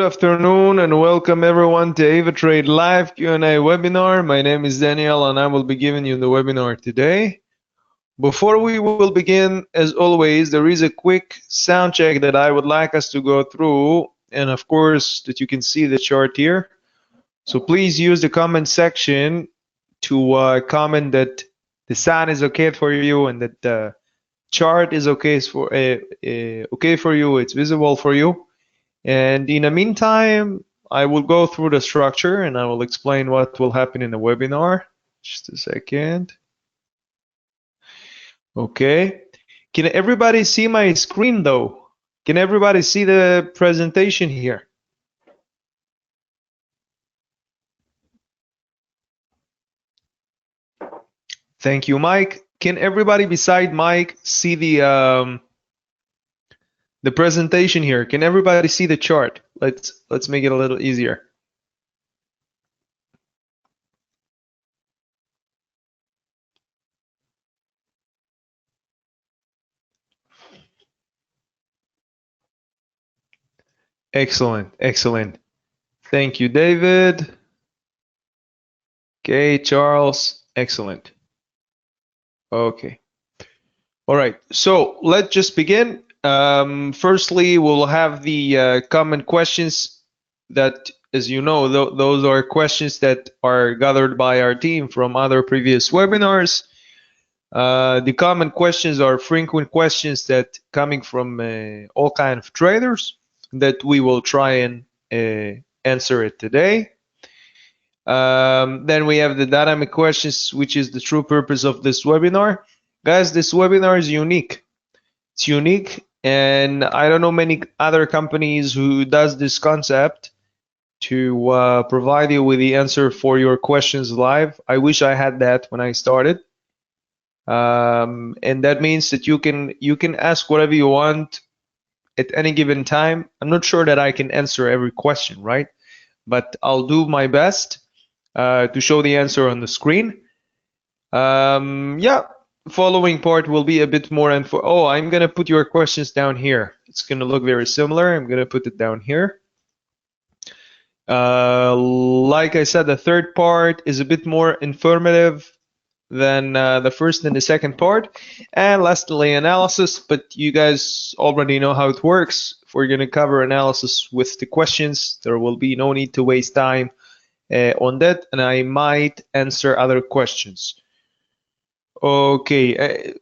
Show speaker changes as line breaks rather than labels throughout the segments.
afternoon and welcome everyone to AvaTrade live Q&A webinar. My name is Daniel and I will be giving you the webinar today. Before we will begin, as always, there is a quick sound check that I would like us to go through, and of course that you can see the chart here. So please use the comment section to comment that the sound is okay for you and that the chart is okay for you, it's visible for you. And in the meantime, I will go through the structure and I will explain what will happen in the webinar. Just a second. Okay. Can everybody see my screen though? Can everybody see the presentation here? Thank you, Mike. Can everybody beside Mike see the presentation here? Can everybody see the chart? Let's make it a little easier. Excellent, excellent. Thank you, David. Okay, Charles, excellent. Okay. All right, so let's just begin. Firstly, we'll have the common questions that, as you know, those are questions that are gathered by our team from other previous webinars. The common questions are frequent questions that coming from all kinds of traders that we will try and answer it today. Then we have the dynamic questions, which is the true purpose of this webinar. Guys, this webinar is unique. It's unique, and I don't know many other companies who does this concept to provide you with the answer for your questions live. I wish I had that when I started. And that means that you can ask whatever you want at any given time. I'm not sure that I can answer every question, right? But I'll do my best to show the answer on the screen. Yeah, following part will be a bit more info. Oh, I'm gonna put your questions down here. It's gonna look very similar. I'm gonna put it down here. Like I said, the third part is a bit more informative than the first and the second part. And lastly, analysis, but you guys already know how it works. If we're going to cover analysis with the questions, there will be no need to waste time on that, and I might answer other questions. Okay,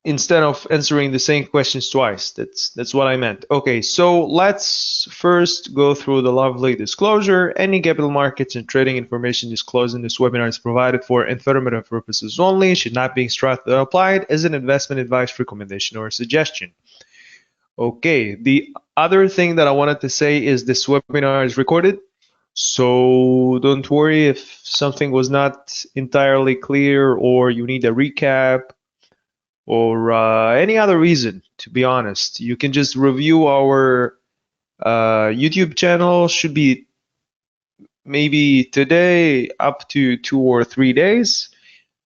instead of answering the same questions twice, that's what I meant. Okay, so let's first go through the lovely disclosure. Any capital markets and trading information disclosed in this webinar is provided for informative purposes only, should not be instructed or applied as an investment advice, recommendation, or suggestion. Okay, the other thing that I wanted to say is this webinar is recorded, so don't worry if something was not entirely clear or you need a recap or any other reason. To be honest, you can just review our YouTube channel. Should be maybe today up to 2 or 3 days,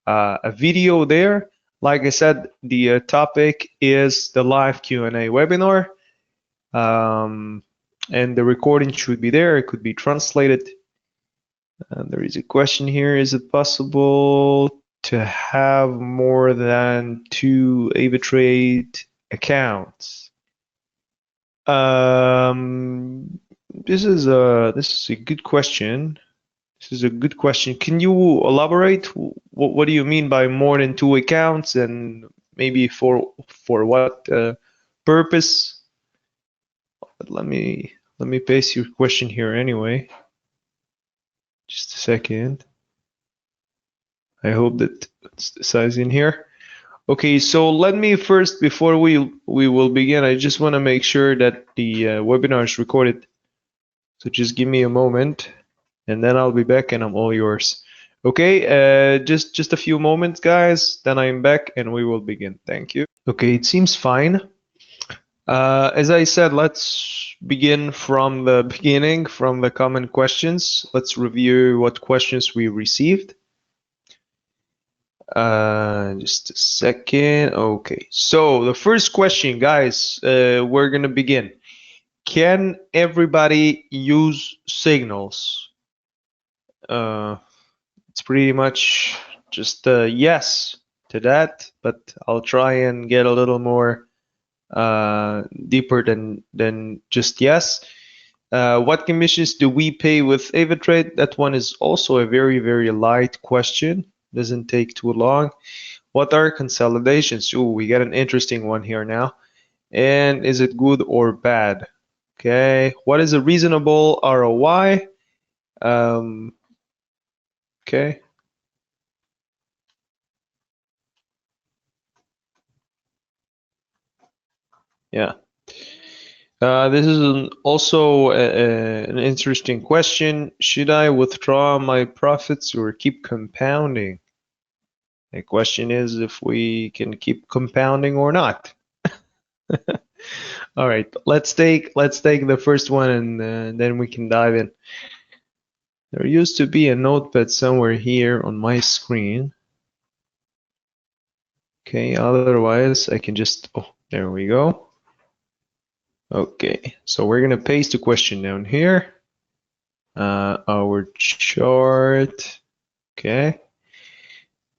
a video there. Like I said, the topic is the live Q&A webinar, and the recording should be there. It could be translated. There is a question here: is it possible to have more than 2 AvaTrade accounts? This is a good question. This is a good question. Can you elaborate? What do you mean by more than 2 accounts, and maybe for what purpose? But let me paste your question here anyway. Just a second. I hope that it's the size in here. Okay, so let me first, before we will begin, I just want to make sure that the webinar is recorded. So just give me a moment, and then I'll be back, and I'm all yours. Okay, just a few moments, guys. Then I'm back, and we will begin. Thank you. Okay, it seems fine. As I said, let's begin from the beginning, from the common questions. Let's review what questions we received. Just a second. Okay, so the first question, guys, we're gonna begin. Can everybody use signals? It's pretty much just a yes to that, but I'll try and get a little more deeper than just yes. What commissions do we pay with AvaTrade? That one is also a very light question. Doesn't take too long. What are consolidations? Ooh, we got an interesting one here now. And is it good or bad? Okay. What is a reasonable ROI? Okay. Yeah. This is also an interesting question. Should I withdraw my profits or keep compounding? The question is if we can keep compounding or not. All right, let's take the first one and then we can dive in. There used to be a notepad somewhere here on my screen. Okay, otherwise I can just, oh, there we go. Okay, so we're gonna paste the question down here. Our chart. Okay.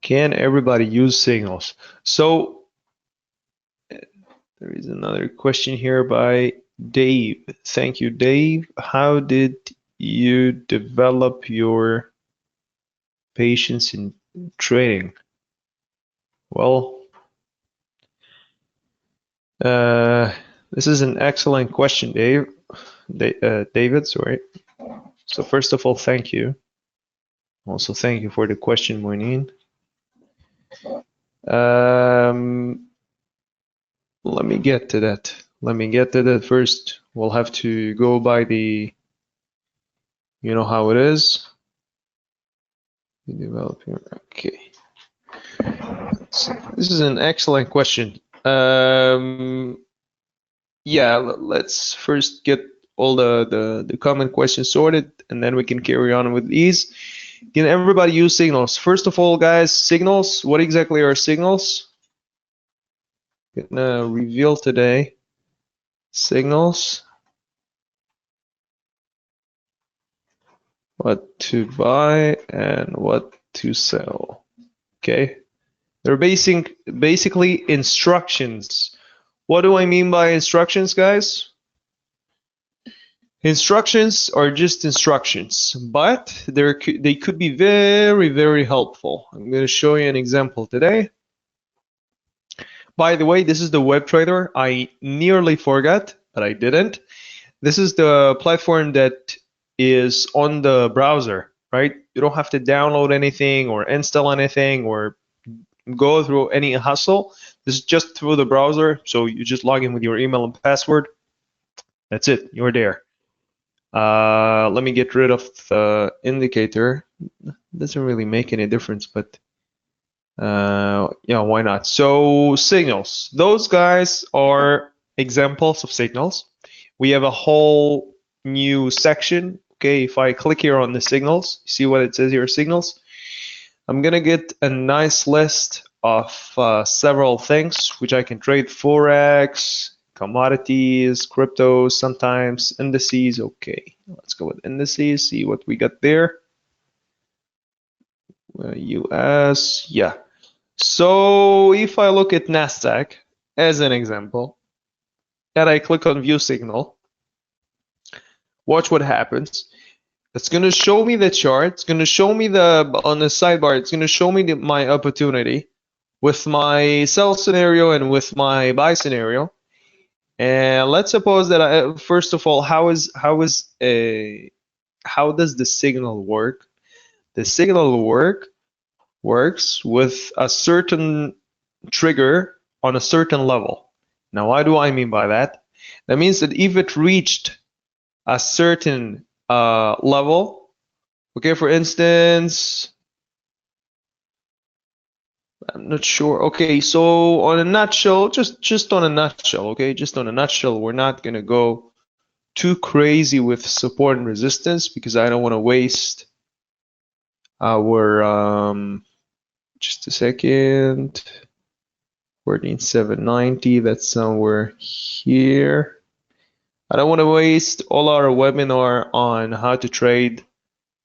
Can everybody use signals? So there is another question here by Dave. Thank you, Dave. How did you develop your patience in trading? Well, this is an excellent question, Dave. David, sorry. So first of all, thank you. Also, thank you for the question, Moinin. Let me get to that. Let me get to that first. We'll have to go by the, you know how it is. Develop here. Okay. So this is an excellent question. Yeah, let's first get all the common questions sorted, and then we can carry on with these. Can everybody use signals? First of all, guys, signals. What exactly are signals? Gonna reveal today. Signals. What to buy and what to sell. Okay. They're basically instructions. What do I mean by instructions, guys? Instructions are just instructions, but they could be very helpful. I'm going to show you an example today. By the way, this is the web trader. I nearly forgot, but I didn't. This is the platform that is on the browser, right? You don't have to download anything or install anything or go through any hustle. This is just through the browser. So you just log in with your email and password. That's it. You're there. Let me get rid of the indicator. Doesn't really make any difference, but yeah, why not? So signals. Those guys are examples of signals. We have a whole new section. Okay, if I click here on the signals, see what it says here, signals. I'm gonna get a nice list of several things which I can trade: forex, commodities, crypto, sometimes indices. Okay, let's go with indices, see what we got there. US, yeah. So if I look at Nasdaq as an example, and I click on view signal, watch what happens. It's going to show me the chart. It's going to show me on the sidebar, it's going to show me my opportunity with my sell scenario and with my buy scenario. And let's suppose that first of all, how does the signal work? The signal works with a certain trigger on a certain level. Now, what do I mean by that? That means that if it reached a certain level, okay, for instance, I'm not sure. Okay, so on a nutshell, just on a nutshell, okay, just on a nutshell, we're not gonna go too crazy with support and resistance because I don't want to waste our just a second. 14,790, that's somewhere here. I don't want to waste all our webinar on how to trade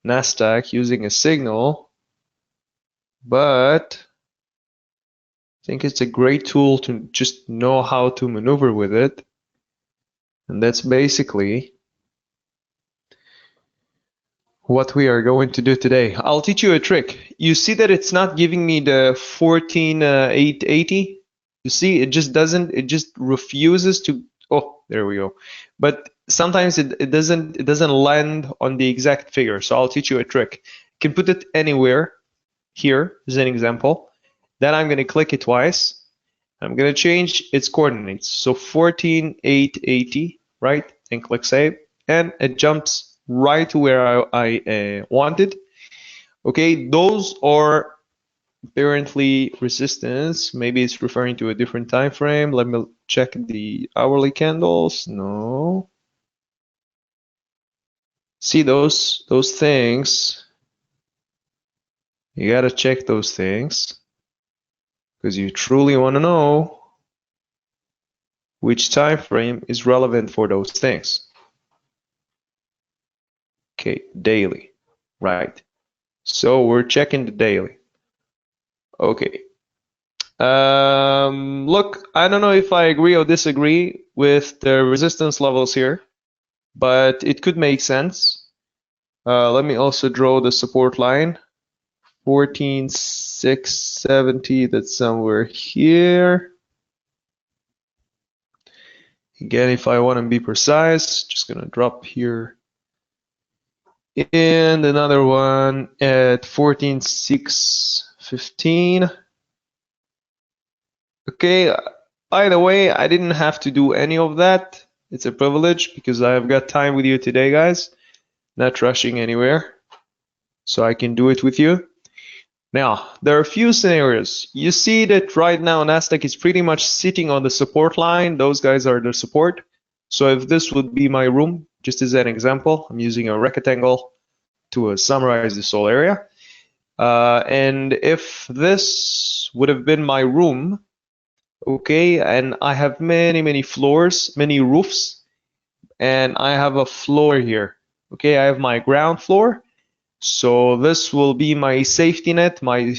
NASDAQ using a signal, but I think it's a great tool to just know how to maneuver with it. And that's basically what we are going to do today. I'll teach you a trick. You see that it's not giving me the 14,880? You see, it just doesn't, it just refuses to, oh, there we go. But sometimes it doesn't land on the exact figure. So I'll teach you a trick. You can put it anywhere. Here is an example. Then I'm going to click it twice. I'm going to change its coordinates. So 14,880, right? And click save. And it jumps right to where I wanted. Okay, those are apparently resistance. Maybe it's referring to a different time frame. Let me check the hourly candles. No. See those things. You gotta check those things because you truly want to know which time frame is relevant for those things. Okay, daily, right? So we're checking the daily. Okay. Look, I don't know if I agree or disagree with the resistance levels here, but it could make sense. Let me also draw the support line. 14,670, that's somewhere here. Again, if I want to be precise, just gonna drop here. And another one at 14,615. Okay, by the way, I didn't have to do any of that. It's a privilege because I've got time with you today, guys. Not rushing anywhere. So I can do it with you. Now, there are a few scenarios. You see that right now NASDAQ is pretty much sitting on the support line. Those guys are the support. So if this would be my room, just as an example, I'm using a rectangle to summarize this whole area. And if this would have been my room, okay, and I have many floors, many roofs, and I have a floor here. Okay, I have my ground floor. So this will be my safety net, my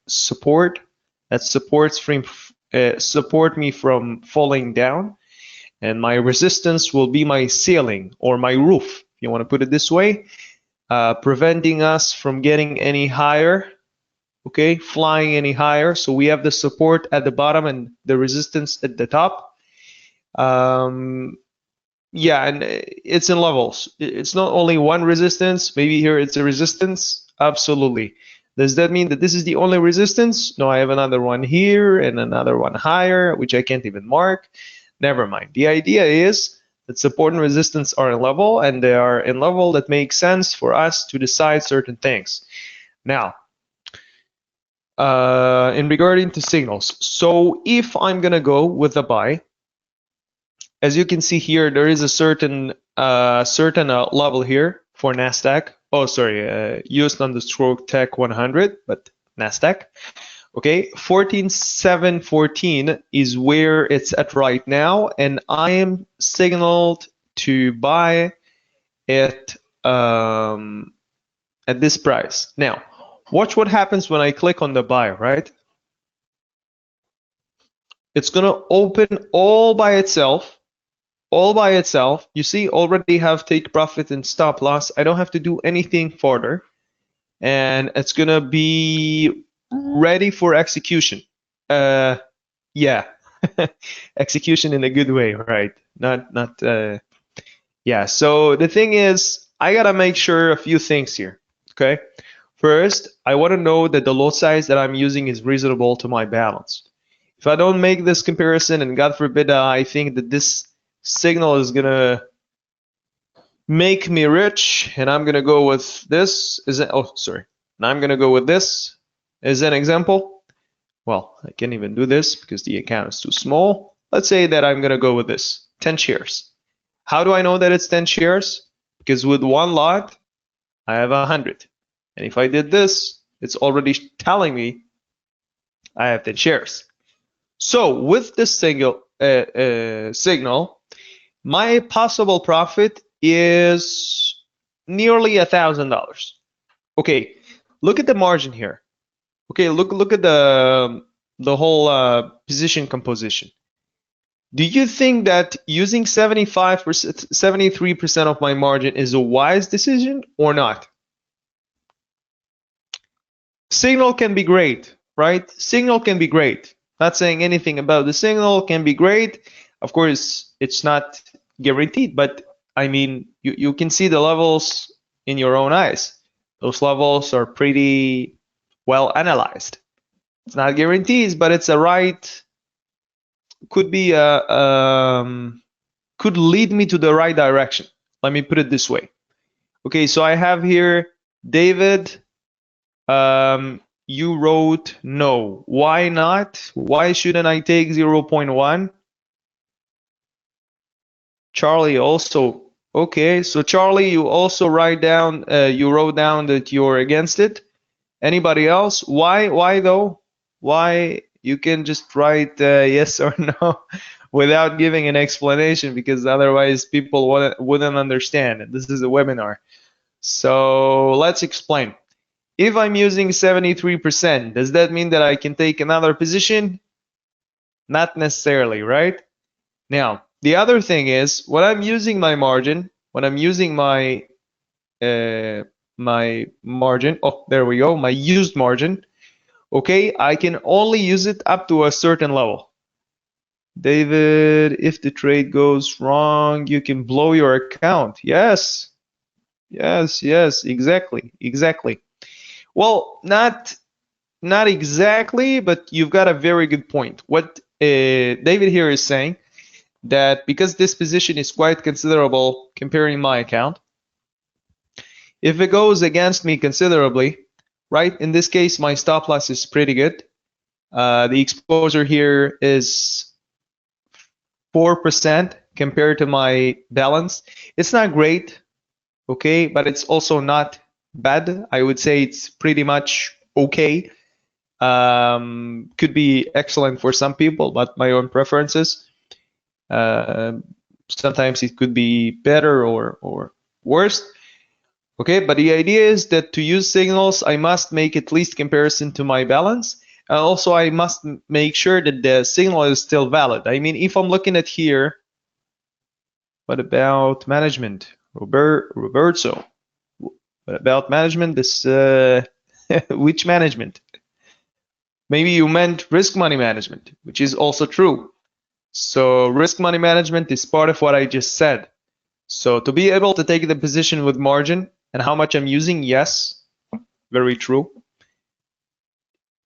support that support me from falling down, and my resistance will be my ceiling or my roof, if you want to put it this way, preventing us from getting any higher, okay, flying any higher. So we have the support at the bottom and the resistance at the top. Yeah, and it's in levels. It's not only one resistance. Maybe here it's a resistance. Absolutely. Does that mean that this is the only resistance? No, I have another one here and another one higher, which I can't even mark. Never mind. The idea is that support and resistance are in level, and they are in level that makes sense for us to decide certain things. Now, in regarding to signals, so if I'm gonna go with a buy, as you can see here, there is a certain level here for NASDAQ. Oh, sorry, US_Tech 100, but NASDAQ. Okay, 14,714 is where it's at right now, and I am signaled to buy it at this price. Now, watch what happens when I click on the buy, right? It's gonna open all by itself. You see, already have take profit and stop loss. I don't have to do anything further, and it's gonna be ready for execution. Yeah, execution in a good way, right? Not yeah. So the thing is, I gotta make sure a few things here. Okay, first, I want to know that the lot size that I'm using is reasonable to my balance. If I don't make this comparison, and God forbid, I think that this signal is gonna make me rich, and I'm gonna go with this. Oh, sorry. And I'm gonna go with this as an example. Well, I can't even do this because the account is too small. Let's say that I'm gonna go with this, 10 shares. How do I know that it's 10 shares? Because with one lot, I have 100. And if I did this, it's already telling me I have 10 shares. So with this signal, my possible profit is nearly $1,000. Okay, look at the margin here. Okay, look at the whole position composition. Do you think that using 75%, 73% of my margin is a wise decision or not? Signal can be great, right? Signal can be great. Not saying anything about the signal, can be great. Of course, it's not guaranteed, but I mean, you can see the levels in your own eyes. Those levels are pretty well analyzed. It's not guarantees, but it's a right, could be could lead me to the right direction. Let me put it this way. Okay, so I have here David. You wrote no. Why not? Why shouldn't I take 0.1? Charlie also. Okay, so Charlie, you also write down. You wrote down that you're against it. Anybody else? Why? Why though? Why? You can just write yes or no without giving an explanation, because otherwise people wouldn't understand. This is a webinar. So let's explain. If I'm using 73%, does that mean that I can take another position? Not necessarily, right? Now, the other thing is, when I'm using my margin, when I'm using my my margin, oh, there we go, my used margin, okay, I can only use it up to a certain level. David, if the trade goes wrong, you can blow your account. Yes, yes, exactly. Well, not exactly, but you've got a very good point. What David here is saying, that because this position is quite considerable comparing my account, if it goes against me considerably, right? In this case, my stop loss is pretty good. The exposure here is 4% compared to my balance. It's not great, okay, but it's also not bad. I would say it's pretty much okay. Could be excellent for some people, but my own preferences. Sometimes it could be better or worse. Okay, but the idea is that to use signals, I must make at least comparison to my balance. And also, I must make sure that the signal is still valid. I mean, if I'm looking at here, what about management? Roberto. What about management? This which management? Maybe you meant risk money management, which is also true. So risk money management is part of what I just said. So to be able to take the position with margin and how much I'm using, yes, very true.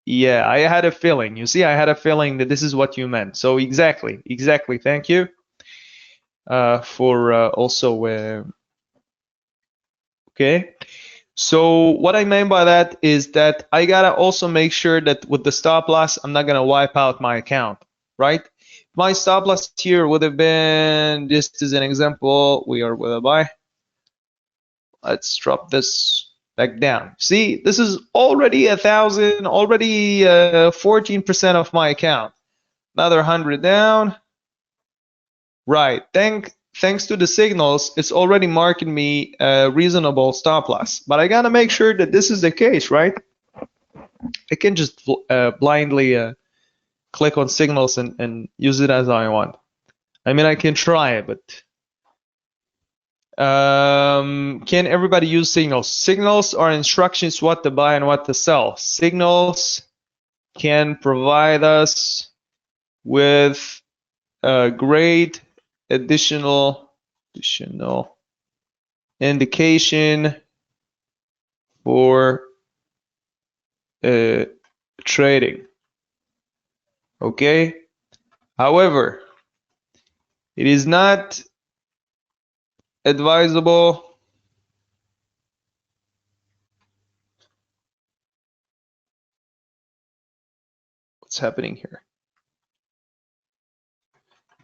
Yeah, I had a feeling. You see, I had a feeling that this is what you meant. So exactly. Thank you for also. Okay. So what I mean by that is that I gotta also make sure that with the stop loss, I'm not gonna wipe out my account, right? My stop loss here would have been, just as an example, we are with a buy. Let's drop this back down. See, this is already 1,000, already 14% of my account. Another 100 down. Right. Thanks to the signals, it's already marking me a reasonable stop loss. But I gotta make sure that this is the case, right? I can just blindly click on signals and use it as I want. I mean, I can try it, but can everybody use signals? Signals are instructions what to buy and what to sell. Signals can provide us with a great additional indication for trading. Okay. However, it is not advisable what's happening here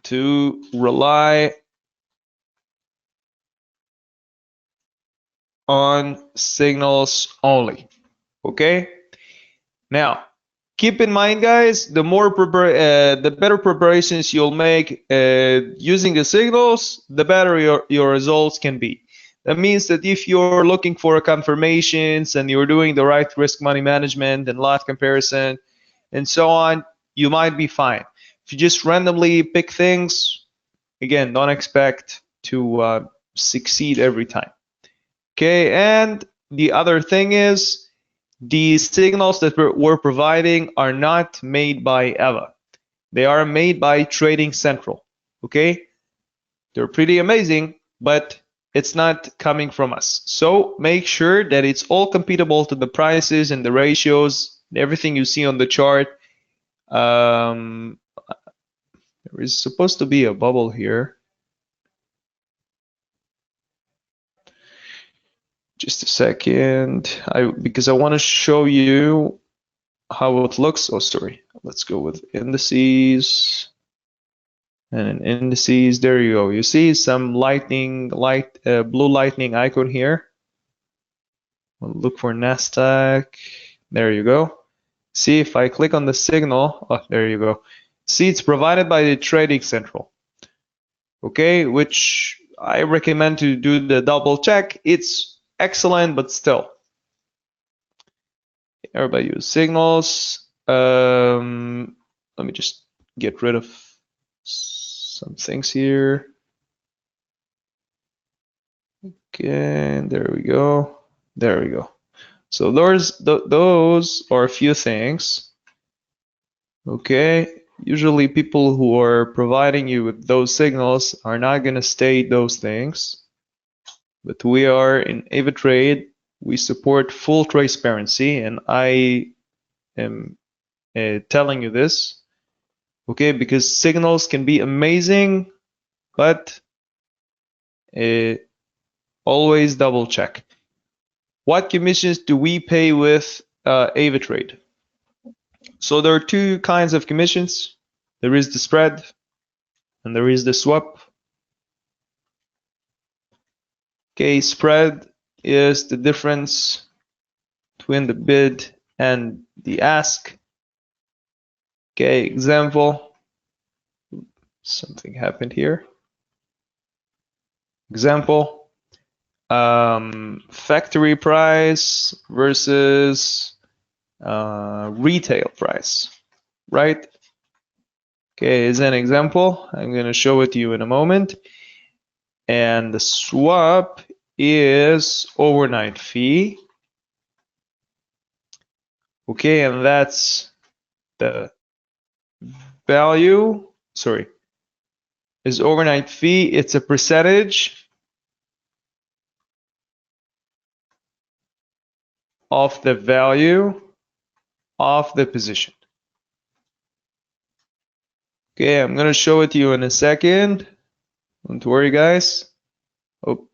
to rely on signals only. Okay. Now, Keep in mind, guys, the better preparations you'll make using the signals, the better your results can be. That means that if you're looking for confirmations and you're doing the right risk money management and lot comparison and so on, you might be fine. If you just randomly pick things, again, don't expect to succeed every time. Okay, and the other thing is, the signals that we're providing are not made by Ava. They are made by Trading Central. Okay? They're pretty amazing, but it's not coming from us. So make sure that it's all compatible to the prices and the ratios, everything you see on the chart. There is supposed to be a bubble here. Just a second, because I want to show you how it looks. Oh, sorry. Let's go with indices. And in indices, there you go. You see some blue lightning icon here. We'll look for NASDAQ. There you go. See, if I click on the signal, oh, there you go. See, it's provided by the Trading Central. Okay, which I recommend to do the double check. It's excellent, but still. Everybody use signals. Let me just get rid of some things here. Okay, there we go. There we go. So those are a few things. Okay, usually people who are providing you with those signals are not going to state those things. But we are in AvaTrade. We support full transparency, and I am telling you this, okay, because signals can be amazing, but always double check. What commissions do we pay with AvaTrade? So there are two kinds of commissions. There is the spread and there is the swap. Okay, spread is the difference between the bid and the ask. Okay, example. Something happened here. Example, factory price versus retail price, right? Okay, as an example, I'm going to show it to you in a moment. And the swap is overnight fee. Okay, and that's the value, sorry, is overnight fee. It's a percentage of the value of the position. Okay, I'm going to show it to you in a second. Don't worry, guys. Oh,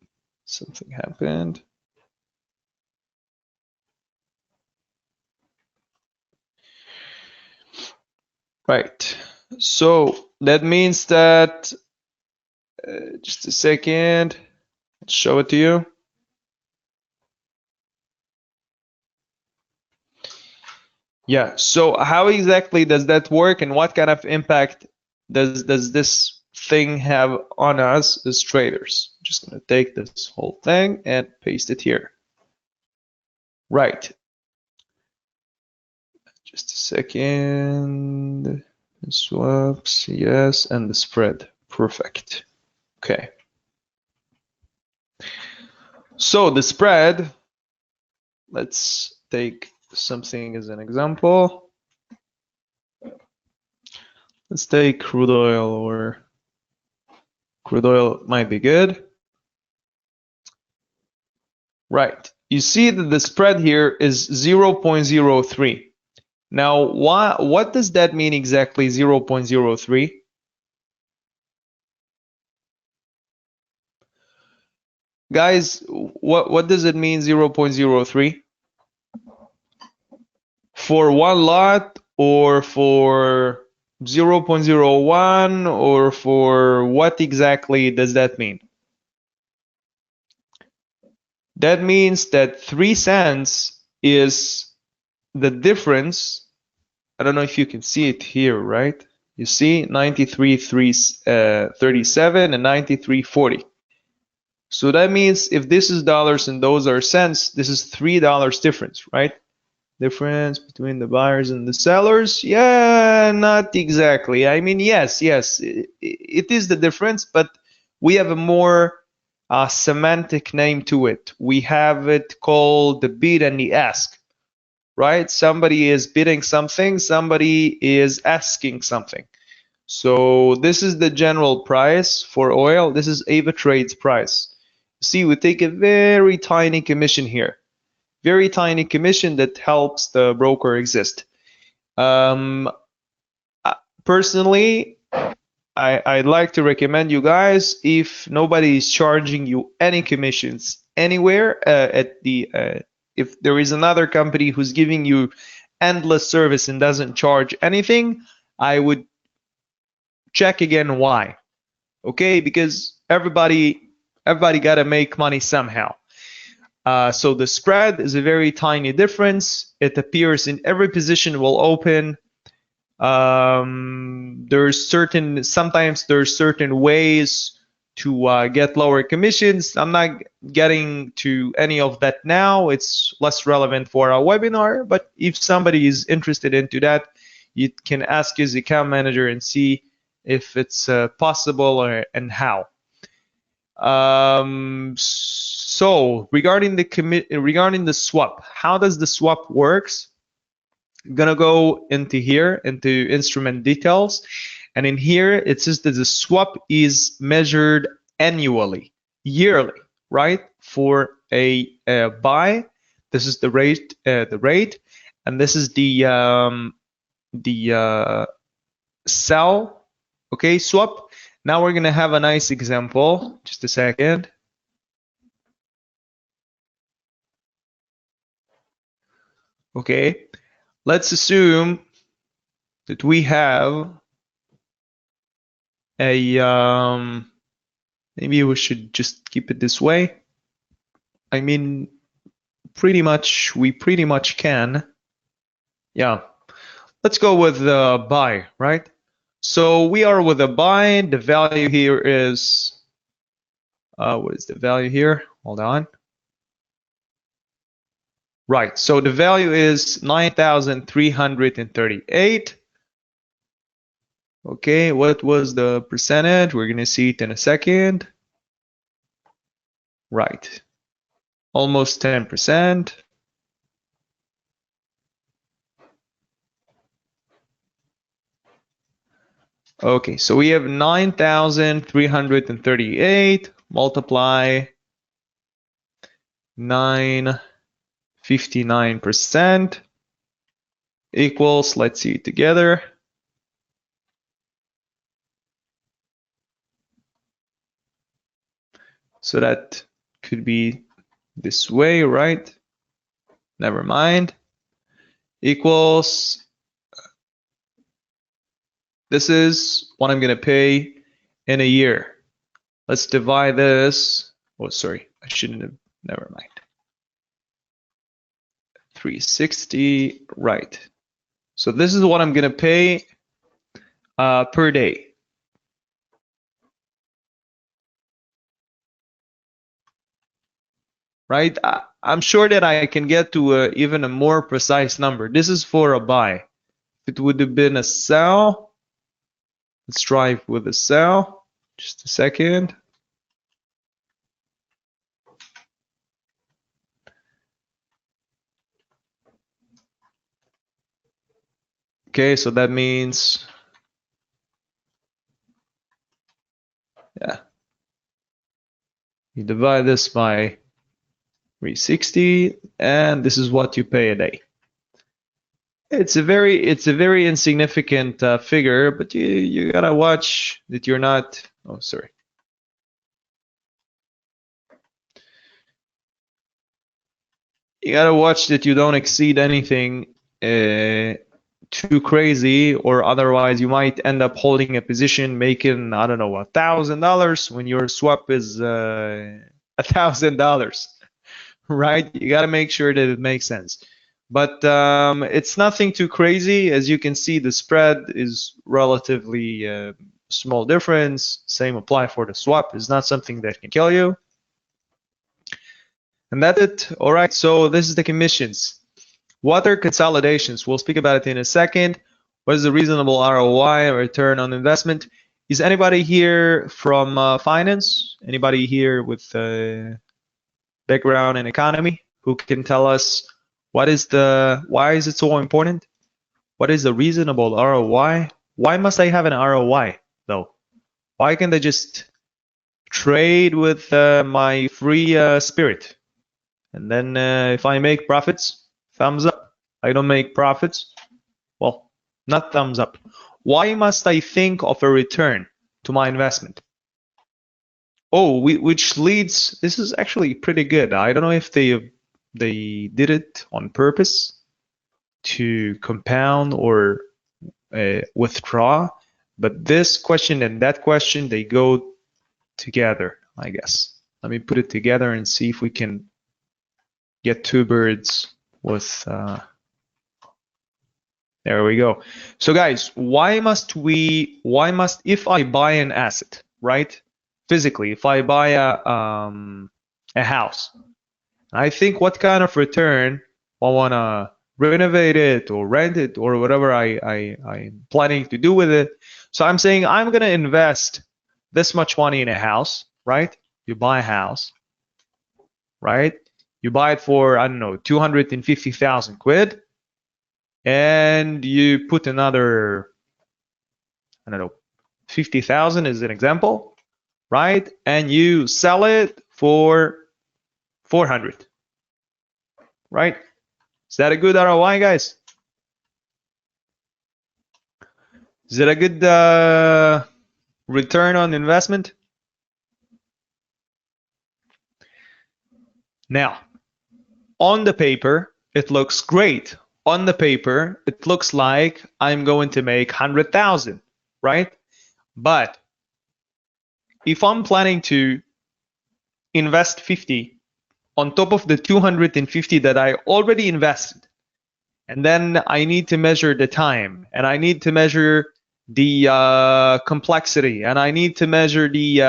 something happened. Right. So that means that, just a second, I'll show it to you. Yeah, so how exactly does that work, and what kind of impact does this thing have on us as traders? I'm just going to take this whole thing and paste it here. Right. Just a second. Swaps, yes, and the spread. Perfect. Okay. So the spread, let's take something as an example. Let's take crude oil, or crude oil might be good. Right. You see that the spread here is 0.03. Now, what does that mean exactly, 0.03? Guys, what does it mean, 0.03? For one lot, or for 0.01, or for what exactly does that mean? That means that 3 cents is the difference I don't know if you can see it here, right? You see 93.37 and 93.40. So that means if this is dollars and those are cents, this is $3 difference, right? Difference between the buyers and the sellers? Yeah, not exactly. I mean, yes, it is the difference, but we have a more semantic name to it. We have it called the bid and the ask, right? Somebody is bidding something, somebody is asking something. So this is the general price for oil. This is AvaTrade's price. See, we take a very tiny commission here. Very tiny commission that helps the broker exist. Personally, I'd like to recommend you guys, if nobody is charging you any commissions anywhere if there is another company who's giving you endless service and doesn't charge anything, I would check again why. Okay, because everybody gotta make money somehow. So the spread is a very tiny difference. It appears in every position will open. Sometimes there's certain ways to get lower commissions. I'm not getting to any of that now. It's less relevant for our webinar, but if somebody is interested into that, you can ask his account manager and see if it's possible and how. So regarding the swap, how does the swap works? I'm gonna go into here into instrument details, and in here it says that the swap is measured annually, yearly, right? For a buy, this is the rate, and this is the sell. Okay, swap. Now we're gonna have a nice example. Just a second. Okay, let's assume that we have a maybe we should just keep it this way. I mean, we pretty much can. Yeah, let's go with the buy, right? So we are with a buy. The value here is what is the value here? Hold on. Right, so the value is 9,338. Okay, what was the percentage? We're gonna see it in a second. Right, almost 10%. Okay, so we have 9,338 multiply 9.59% equals, let's see it together. So that could be this way, right? Never mind. Equals, this is what I'm gonna pay in a year. Let's divide this. Oh, sorry, I shouldn't have, never mind. 360, right. So this is what I'm gonna pay per day. Right, I'm sure that I can get to even a more precise number. This is for a buy. If it would have been a sell, let's try with a sell. Just a second. Okay, so that means, yeah, you divide this by 360, and this is what you pay a day. It's a very insignificant figure, but you gotta watch that you're not. Oh, sorry. You gotta watch that you don't exceed anything too crazy, or otherwise you might end up holding a position making, I don't know, $1,000 when your swap is $1,000. Right? You got to make sure that it makes sense. But it's nothing too crazy. As you can see, the spread is relatively small difference. Same apply for the swap. It's not something that can kill you. And that's it. All right, so this is the commissions. What are consolidations? We'll speak about it in a second. What is the reasonable ROI, return on investment? Is anybody here from finance? Anybody here with background in economy who can tell us why is it so important? What is the reasonable ROI? Why must I have an ROI though? Why can't I just trade with my free spirit? And then if I make profits, thumbs up. I don't make profits, well, not thumbs up. Why must I think of a return to my investment? Oh, which leads, this is actually pretty good. I don't know if they did it on purpose to compound or withdraw, but this question and that question, they go together, I guess. Let me put it together and see if we can get two birds with there we go. So guys, if I buy an asset, right? Physically, if I buy a house, I think what kind of return I want to renovate it or rent it or whatever I'm planning to do with it. So I'm saying I'm going to invest this much money in a house, right? You buy a house, right? You buy it for, I don't know, 250,000 quid, and you put another, I don't know, 50,000 as an example, right? And you sell it for 400, right? Is that a good ROI, guys? Is it a good return on investment? Now, on the paper, it looks great. On the paper, it looks like I'm going to make 100,000, right? But if I'm planning to invest 50 on top of the 250 that I already invested, and then I need to measure the time, and I need to measure the complexity, and I need to measure the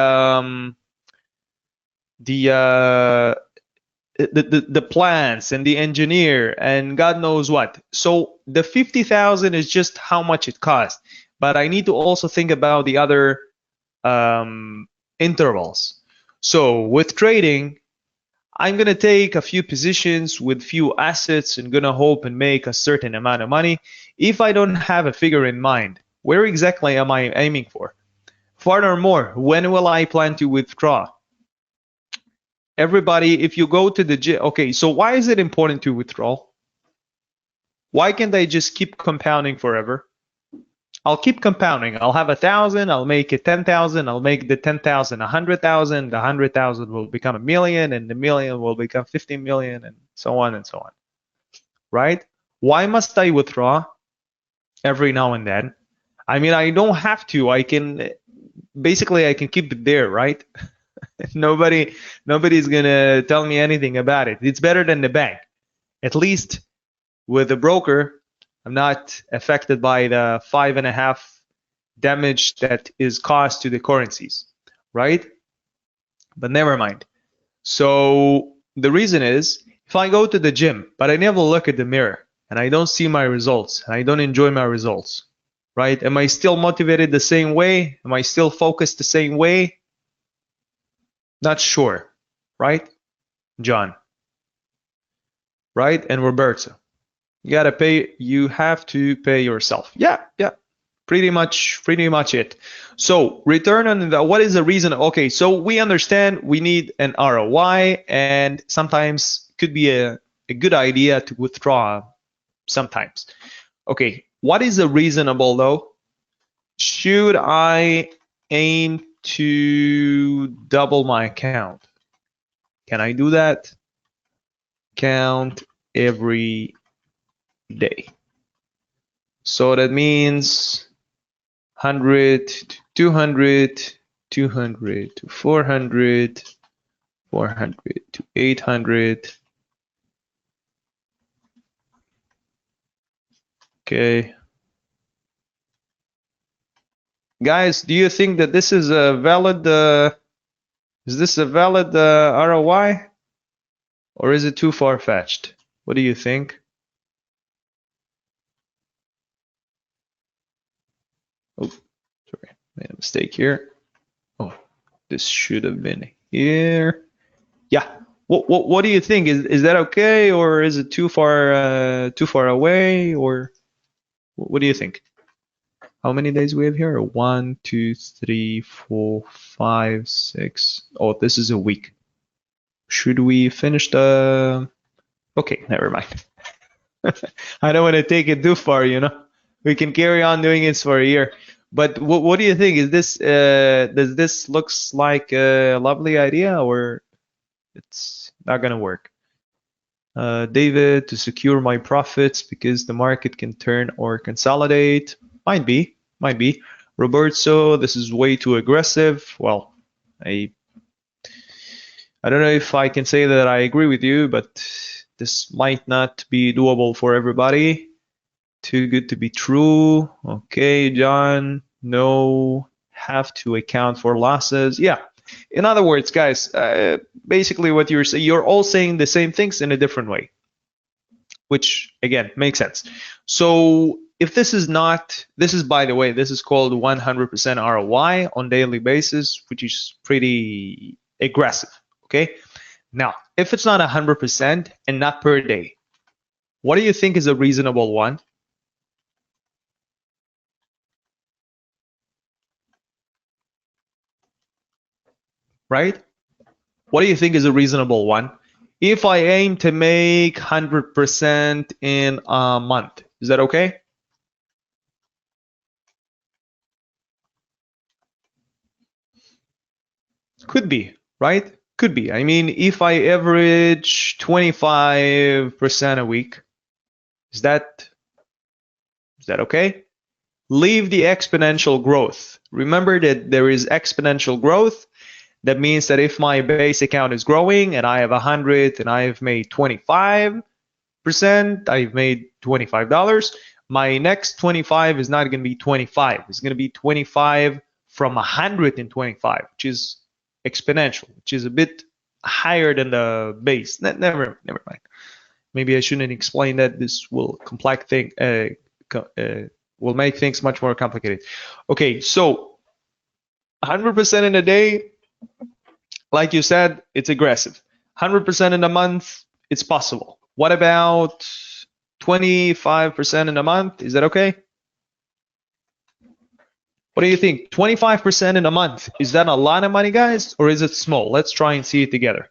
plans and the engineer and God knows what. So the 50,000 is just how much it costs, but I need to also think about the other intervals. So with trading, I'm gonna take a few positions with few assets and gonna hope and make a certain amount of money. If I don't have a figure in mind, where exactly am I aiming for? Furthermore, when will I plan to withdraw? Everybody, if you go to the gym, okay, so why is it important to withdraw? Why can't I just keep compounding forever? I'll keep compounding. I'll have 1,000, I'll make it 10,000, I'll make the 10,000 100,000, the 100,000 will become 1,000,000, and the 1,000,000 will become 50 million, and so on and so on. Right? Why must I withdraw every now and then? I mean, I don't have to. I can keep it there, right? Nobody's gonna tell me anything about it. It's better than the bank. At least with a broker, I'm not affected by the 5.5 damage that is caused to the currencies, right? But never mind. So the reason is, if I go to the gym, but I never look at the mirror and I don't see my results, and I don't enjoy my results, right? Am I still motivated the same way? Am I still focused the same way? Not sure, right? John, right? And Roberto, you have to pay yourself. Yeah, pretty much it. So return on what is the reason? Okay, so we understand we need an ROI, and sometimes could be a good idea to withdraw sometimes. Okay, what is a reasonable though? Should I aim to double my account? Can I do that? Count every day. So that means 100 to 200, 200 to 400, 400 to 800, Okay. Guys, do you think that this is a valid ROI, or is it too far-fetched? What do you think? Oh, sorry, made a mistake here. Oh, this should have been here. Yeah. What do you think? Is that okay, or is it too far away, or what do you think? How many days we have here? 1, 2, 3, 4, 5, 6. Oh, this is a week. Should we finish the? Okay, never mind. I don't want to take it too far, you know. We can carry on doing this for a year. But what do you think? Is this does this looks like a lovely idea, or it's not gonna work? David, to secure my profits because the market can turn or consolidate. Might be, might be. Roberto, this is way too aggressive. Well, I don't know if I can say that I agree with you, but this might not be doable for everybody. Too good to be true. Okay, John, no, have to account for losses. Yeah. In other words, guys, basically what you're saying, you're all saying the same things in a different way, which again makes sense. So if this is not, this is, by the way, this is called 100% ROI on daily basis, which is pretty aggressive. Okay. Now, if it's not 100% and not per day, what do you think is a reasonable one? Right? What do you think is a reasonable one? If I aim to make 100% in a month, is that okay? Could be, right? Could be. I mean, if I average 25% a week, is that okay? Leave the exponential growth. Remember that there is exponential growth. That means that if my base account is growing and I have 100 and I have made 25%, I've made $25. My next 25 is not going to be 25. It's going to be 25 from 125, which is exponential, which is a bit higher than the base. Never mind. Maybe I shouldn't explain that. This will will make things much more complicated. Okay, so 100% in a day, like you said, it's aggressive. 100% in a month, it's possible. What about 25% in a month? Is that okay? What do you think? 25% in a month, is that a lot of money, guys, or is it small? Let's try and see it together.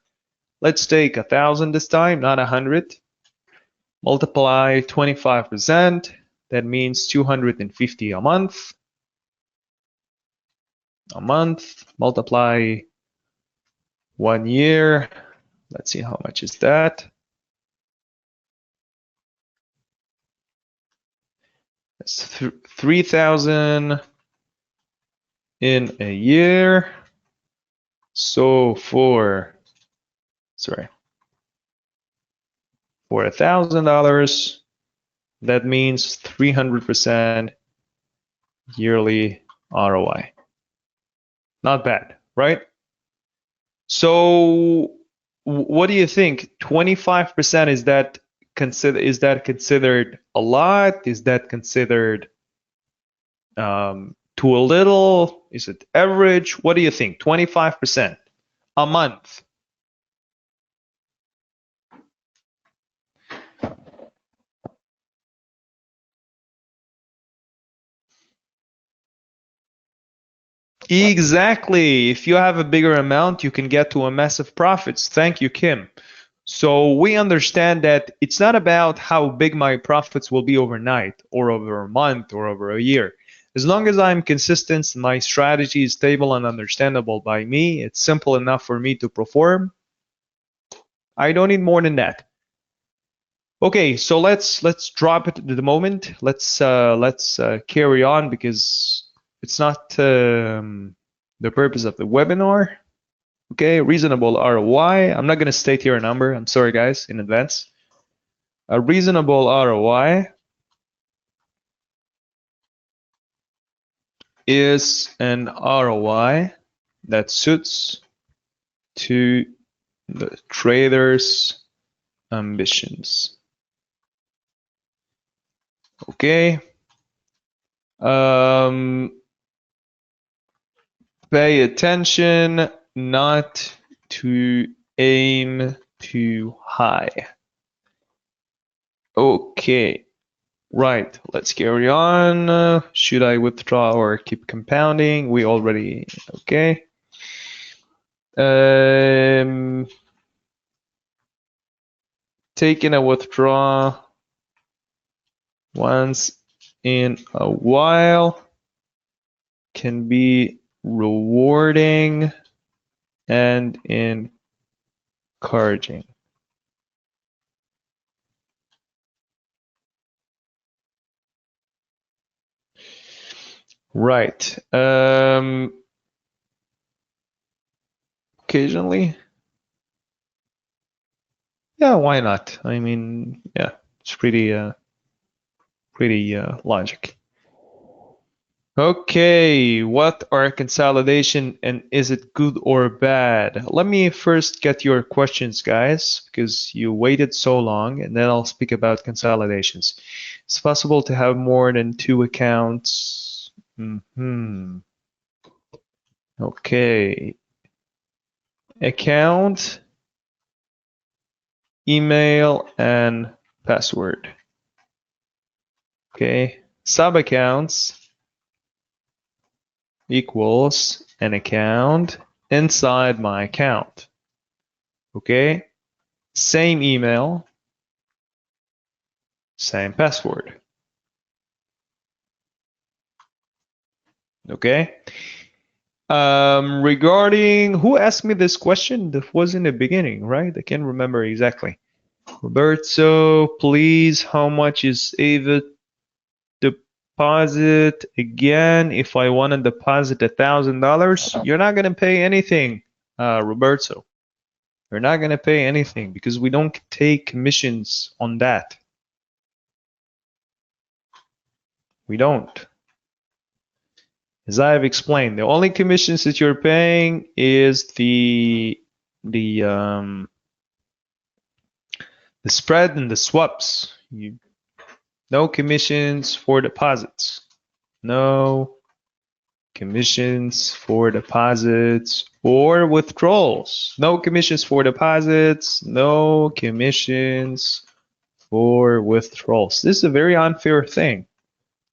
Let's take 1,000 this time, not 100. Multiply 25%. That means 250 a month. Multiply 1 year. Let's see how much is that. That's 3,000 in a year. So for $1,000, that means 300% yearly ROI. Not bad, right? So what do you think? 25%, is that considered a lot? Is that considered too little? Is it average? What do you think? 25% a month. Exactly. If you have a bigger amount, you can get to a massive profits. Thank you, Kim. So we understand that it's not about how big my profits will be overnight or over a month or over a year. As long as I'm consistent, my strategy is stable and understandable by me, it's simple enough for me to perform. I don't need more than that. Okay, so let's drop it at the moment. Let's carry on because it's not the purpose of the webinar. Okay, reasonable ROI. I'm not going to state here a number. I'm sorry, guys, in advance. A reasonable ROI is an ROI that suits to the trader's ambitions. Okay. Pay attention not to aim too high. Okay. Right, let's carry on. Should I withdraw or keep compounding? We already, okay. Taking a withdraw once in a while can be rewarding and encouraging. Right. Occasionally. Yeah, why not? I mean, yeah, it's pretty logic. Okay, what are consolidation and is it good or bad? Let me first get your questions, guys, because you waited so long, and then I'll speak about consolidations. It's possible to have more than 2 accounts. Okay. Account, email, and password. Okay. Sub accounts equals an account inside my account. Okay. Same email, same password. Okay. Regarding who asked me this question, that was in the beginning, right? I can't remember exactly. Roberto, please, how much is Ava deposit again? If I want to deposit $1,000, you're not gonna pay anything, Roberto. You're not gonna pay anything because we don't take commissions on that. We don't. As I have explained, the only commissions that you're paying is the spread and the swaps. No commissions for deposits. No commissions for deposits or withdrawals. No commissions for deposits. No commissions for withdrawals. This is a very unfair thing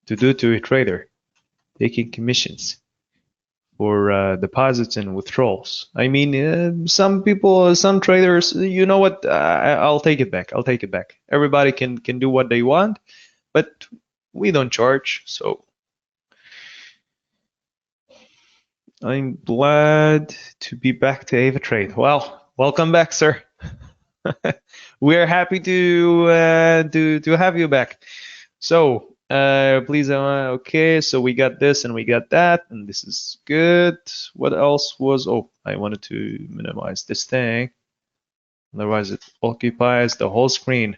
to do to a trader, taking commissions for deposits and withdrawals. I mean, some people, some traders, you know what? I'll take it back. I'll take it back. Everybody can do what they want, but we don't charge. So I'm glad to be back to AvaTrade. Well, welcome back, sir. We're happy to have you back. So please, okay. So we got this and we got that, and this is good. What else was? Oh, I wanted to minimize this thing. Otherwise, it occupies the whole screen.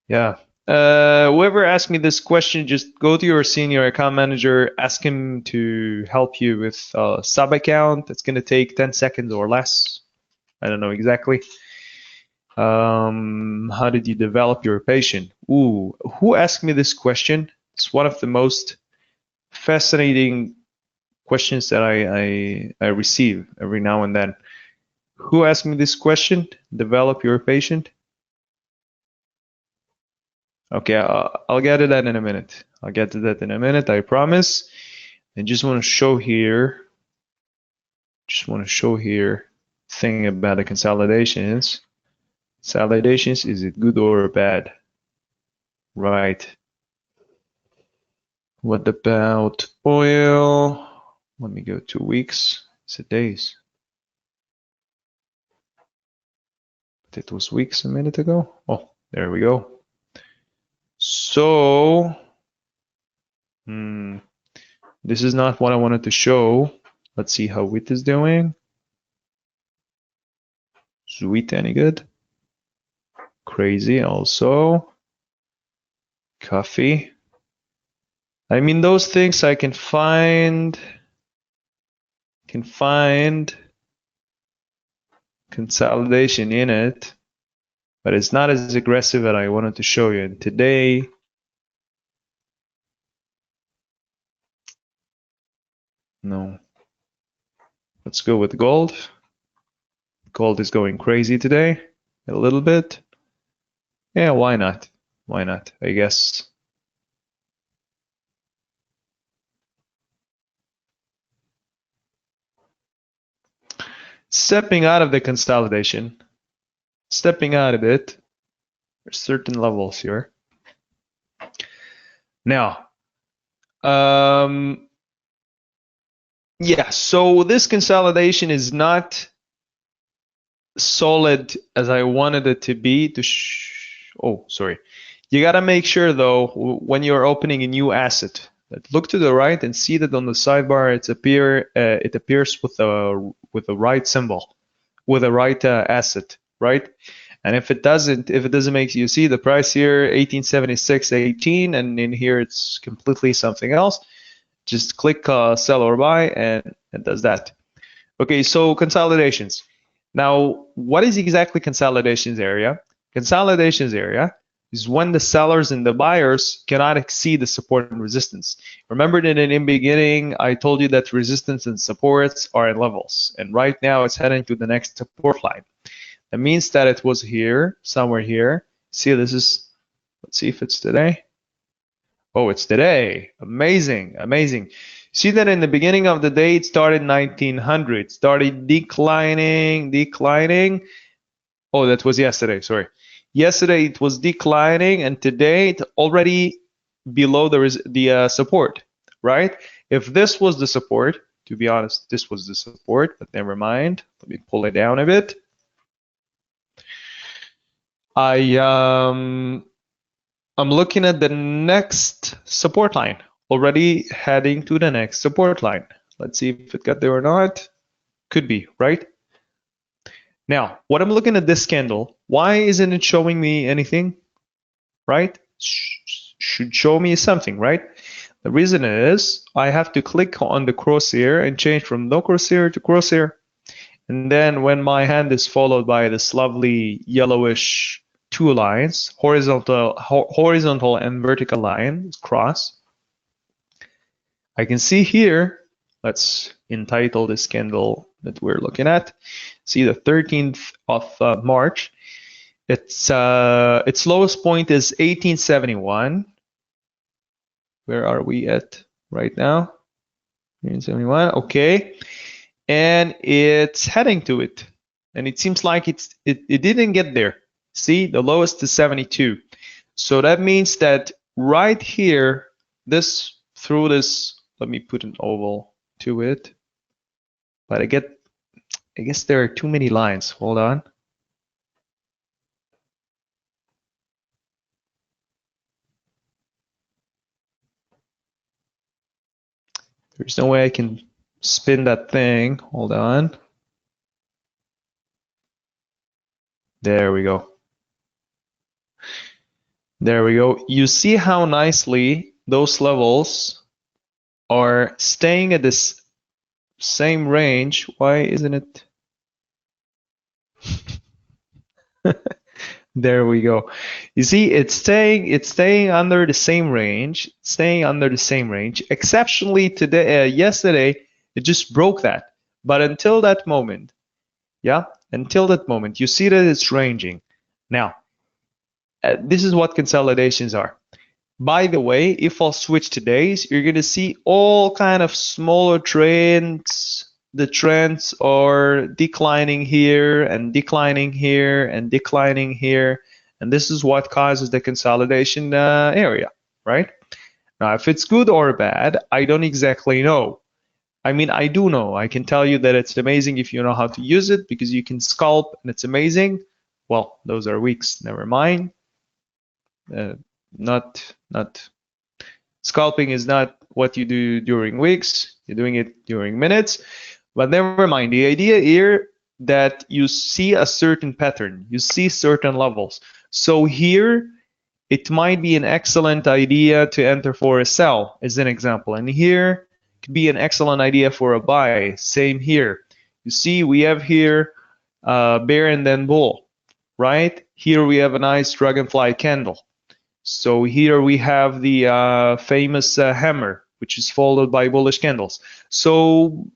Yeah. Whoever asked me this question, just go to your senior account manager, ask him to help you with a sub account. It's gonna take 10 seconds or less. I don't know exactly. How did you develop your patient? Ooh, who asked me this question? It's one of the most fascinating questions that I receive every now and then. Who asked me this question? Develop your patient? Okay, I'll get to that in a minute. I'll get to that in a minute, I promise. I just want to show here, thing about the consolidations. Consolidations, is it good or bad? Right. What about oil? Let me go 2 weeks. Is it days? It was weeks a minute ago. Oh, there we go. So, this is not what I wanted to show. Let's see how wheat is doing. Is wheat any good? Crazy also. Coffee. I mean, those things I can find consolidation in it, but it's not as aggressive as I wanted to show you. And today, no. Let's go with gold. Gold is going crazy today, a little bit. Yeah, why not? Why not? I guess. Stepping out of the consolidation, stepping out of it, there's certain levels here. Now, yeah, so this consolidation is not solid as I wanted it to be. Oh, sorry. You got to make sure though, when you're opening a new asset, that look to the right and see that on the sidebar it appears with a right symbol, with a right asset, right? And if it doesn't make, you see the price here 1876.18, and in here it's completely something else. Just click sell or buy, and it does that. Okay, so consolidations. Now, what is exactly consolidations area? Consolidations area is when the sellers and the buyers cannot exceed the support and resistance. Remember that in the beginning, I told you that resistance and supports are in levels, and right now it's heading to the next support line. That means that it was here, somewhere here. See, this is, let's see if it's today. Oh, it's today. Amazing, amazing. See that in the beginning of the day, it started 1900, started declining. Oh, that was yesterday, sorry. Yesterday it was declining, and today it's already below the support, right? If this was the support, to be honest, this was the support, but never mind. Let me pull it down a bit. I'm looking at the next support line, already heading to the next support line. Let's see if it got there or not. Could be, right? Now, what I'm looking at this candle, why isn't it showing me anything, right? Should show me something, right? The reason is I have to click on the crosshair and change from no crosshair to crosshair. And then when my hand is followed by this lovely yellowish two lines, horizontal and vertical line, cross, I can see here, let's entitle this candle that we're looking at. See the 13th of March. Its lowest point is 1871. Where are we at right now? 1871. Okay, and it's heading to it, and it seems like it didn't get there. See, the lowest is 72. So that means that right here, through this, let me put an oval to it. But I guess there are too many lines. Hold on. There's no way I can spin that thing. Hold on. There we go. There we go. You see how nicely those levels are staying at this same range. Why isn't it? There we go. You see, it's staying under the same range, Exceptionally today, yesterday, it just broke that. But until that moment, you see that it's ranging. Now, this is what consolidations are. By the way, if I'll switch to days, you're gonna see all kind of smaller trends. The trends are declining here and declining here and declining here, and this is what causes the consolidation area, right? Now, if it's good or bad, I don't exactly know. I mean, I do know. I can tell you that it's amazing if you know how to use it, because you can scalp and it's amazing. Well, those are weeks, never mind. Not scalping is not what you do during weeks. You're doing it during minutes. But never mind. The idea here that you see a certain pattern, you see certain levels. So here it might be an excellent idea to enter for a sell, as an example. And here could be an excellent idea for a buy. Same here. You see, we have here bear and then bull, right? Here we have a nice dragonfly candle. So here we have the famous hammer, which is followed by bullish candles. So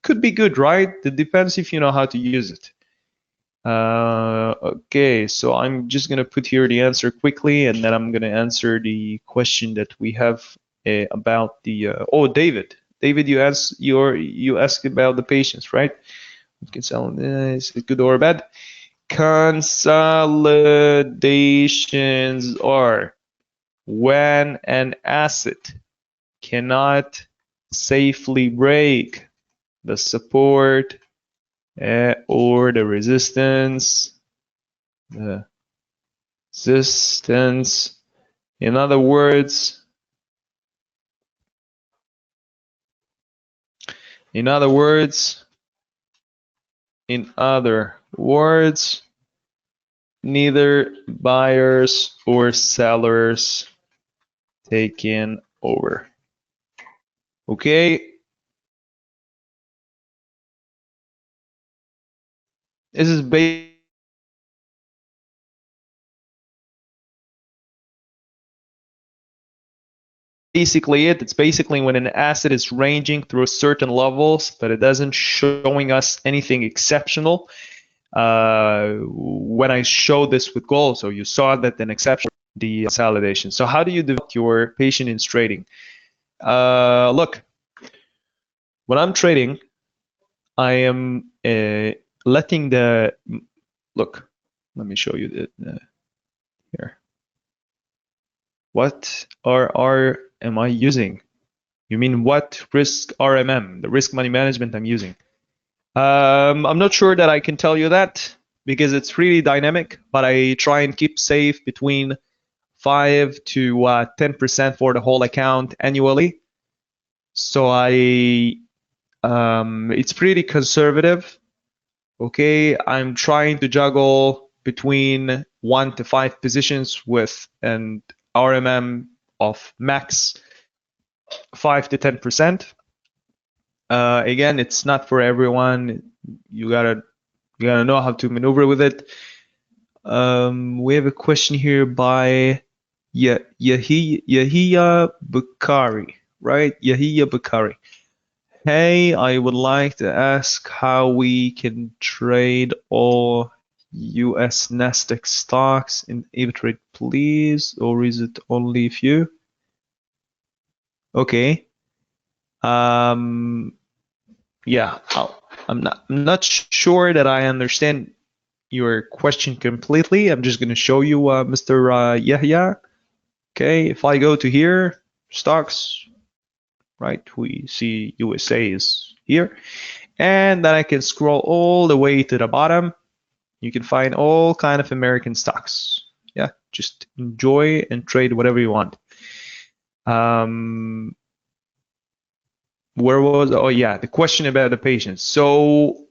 could be good, right? It depends if you know how to use it. Okay, so I'm just gonna put here the answer quickly, and then I'm gonna answer the question that we have about the. Oh, David, you asked about the patience, right? Is it good or bad? Consolidations are when an asset cannot safely break the support or the resistance. In other words, neither buyers or sellers taking over. Okay. This is basically it. It's basically when an asset is ranging through certain levels, but it doesn't showing us anything exceptional. When I showed this with gold, so you saw that an exception, the consolidation. So how do you develop your patience in trading? Look, when I'm trading, I am letting the look. Let me show you here. What RR am I using? You mean what risk RMM, the risk money management I'm using? I'm not sure that I can tell you that because it's really dynamic, but I try and keep safe between 5 to 10% for the whole account annually. So it's pretty conservative. Okay, I'm trying to juggle between 1 to 5 positions with an RMM of max 5 to 10%. Again, it's not for everyone. You gotta know how to maneuver with it. We have a question here by Yahiya Bukhari, right? Yahiya Bukhari. Hey, I would like to ask how we can trade all US Nasdaq stocks in AvaTrade, please, or is it only a few? Okay. Yeah, I'm not sure that I understand your question completely. I'm just going to show you, Mr. Yahya. Okay, if I go to here, stocks, right, we see USA is here. And then I can scroll all the way to the bottom. You can find all kind of American stocks. Yeah, just enjoy and trade whatever you want. Where was, oh yeah, the question about the patience. So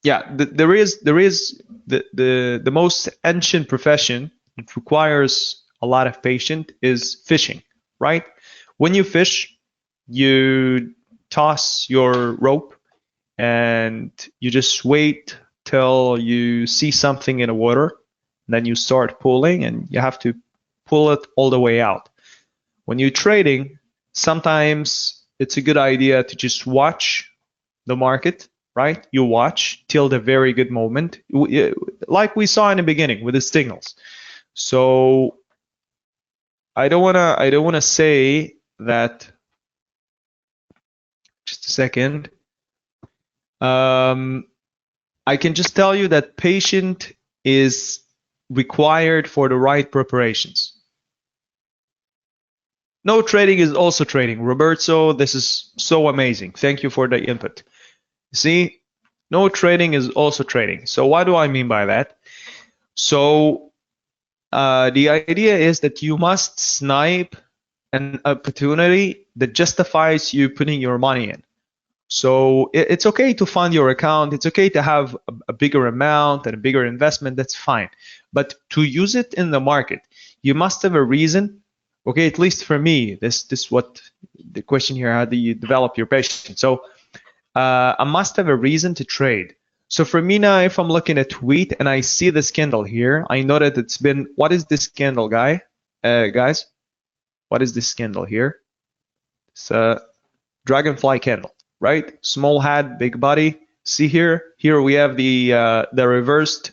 yeah, there is the most ancient profession that requires a lot of patience is fishing, right? When you fish, you toss your rope and you just wait till you see something in the water, then you start pulling and you have to pull it all the way out. When you're trading, sometimes it's a good idea to just watch the market, right? You watch till the very good moment, like we saw in the beginning with the signals. So I don't wanna say that. Just a second. I can just tell you that patience is required for the right preparations. No trading is also trading. Roberto, this is so amazing. Thank you for the input. See, no trading is also trading. So what do I mean by that? So the idea is that you must snipe an opportunity that justifies you putting your money in. So it's okay to fund your account. It's okay to have a bigger amount and a bigger investment. That's fine. But to use it in the market, you must have a reason. Okay, at least for me, this what the question here: how do you develop your patience? So I must have a reason to trade. So for me now, if I'm looking at wheat and I see this candle here, I know that it's been, what is this candle, guys? What is this candle here? It's a dragonfly candle, right? Small head, big body. See here? Here we have the reversed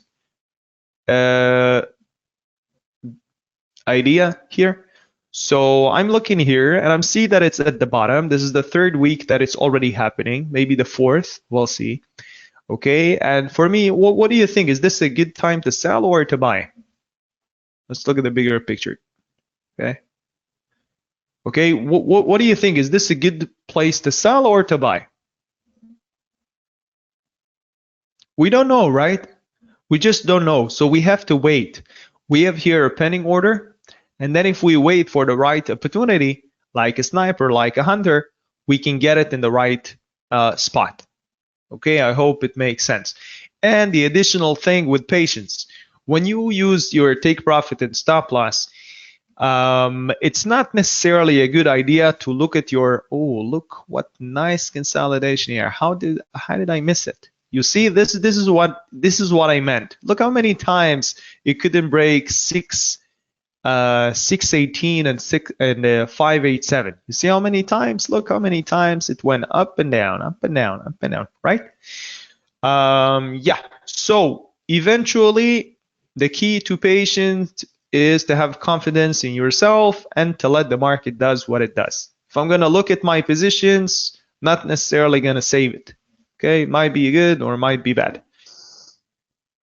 idea here. So I'm looking here and I'm see that it's at the bottom. This is the third week that it's already happening, maybe the fourth, we'll see. Okay, and for me, what do you think? Is this a good time to sell or to buy? Let's look at the bigger picture. Okay. Okay, what do you think? Is this a good place to sell or to buy? We don't know, right? We just don't know. So we have to wait. We have here a pending order. And then if we wait for the right opportunity, like a sniper, like a hunter, we can get it in the right spot. Okay, I hope it makes sense. And the additional thing with patience, when you use your take profit and stop loss, it's not necessarily a good idea to look at your, oh, look what nice consolidation here. How did I miss it? You see, this is what I meant. Look how many times it couldn't break 618 and 587. You see how many times? Look how many times it went up and down, up and down, up and down, right? Yeah. So eventually, the key to patience is to have confidence in yourself and to let the market does what it does. If I'm gonna look at my positions, not necessarily gonna save it. Okay, might be good or might be bad.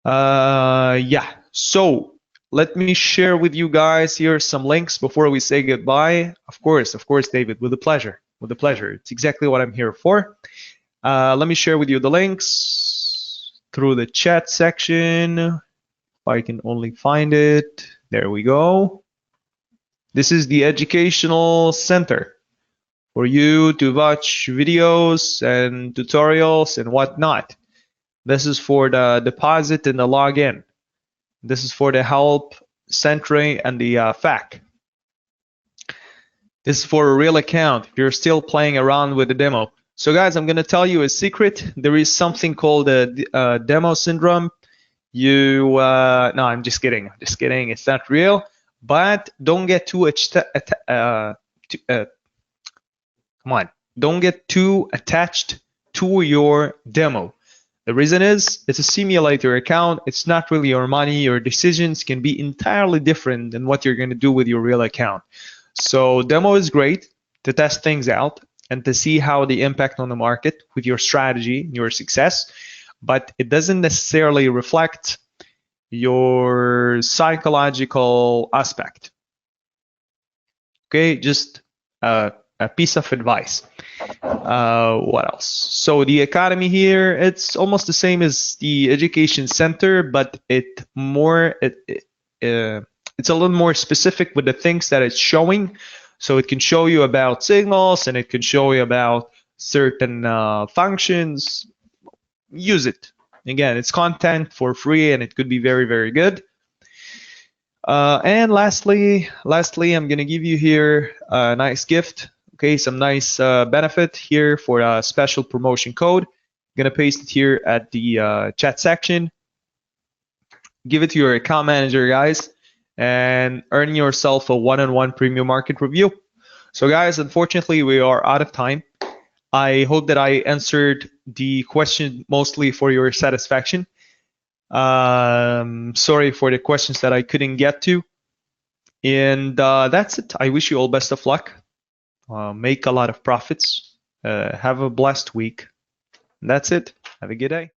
Yeah. So let me share with you guys here some links before we say goodbye. Of course, David, with a pleasure. With a pleasure. It's exactly what I'm here for. Let me share with you the links through the chat section. If I can only find it. There we go. This is the educational center for you to watch videos and tutorials and whatnot. This is for the deposit and the login. This is for the help centering and the FAQ. This is for a real account if you're still playing around with the demo. So guys, I'm going to tell you a secret. There is something called a demo syndrome. No, I'm just kidding. I'm just kidding. It's not real. But don't get too come on. Don't get too attached to your demo. The reason is it's a simulator account. It's not really your money. Your decisions can be entirely different than what you're going to do with your real account. So demo is great to test things out and to see how they impact on the market with your strategy, your success, but it doesn't necessarily reflect your psychological aspect. Okay, just a piece of advice. What else? So the academy here, it's almost the same as the education center, but it's a little more specific with the things that it's showing. So it can show you about signals and it can show you about certain functions. Use it. Again, it's content for free and it could be very, very good. And lastly, I'm going to give you here a nice gift. Okay, some nice benefit here for a special promotion code. I'm going to paste it here at the chat section. Give it to your account manager, guys, and earn yourself a one-on-one premium market review. So guys, unfortunately, we are out of time. I hope that I answered the question mostly for your satisfaction. Sorry for the questions that I couldn't get to. And that's it. I wish you all best of luck. Make a lot of profits. Have a blessed week. And that's it. Have a good day.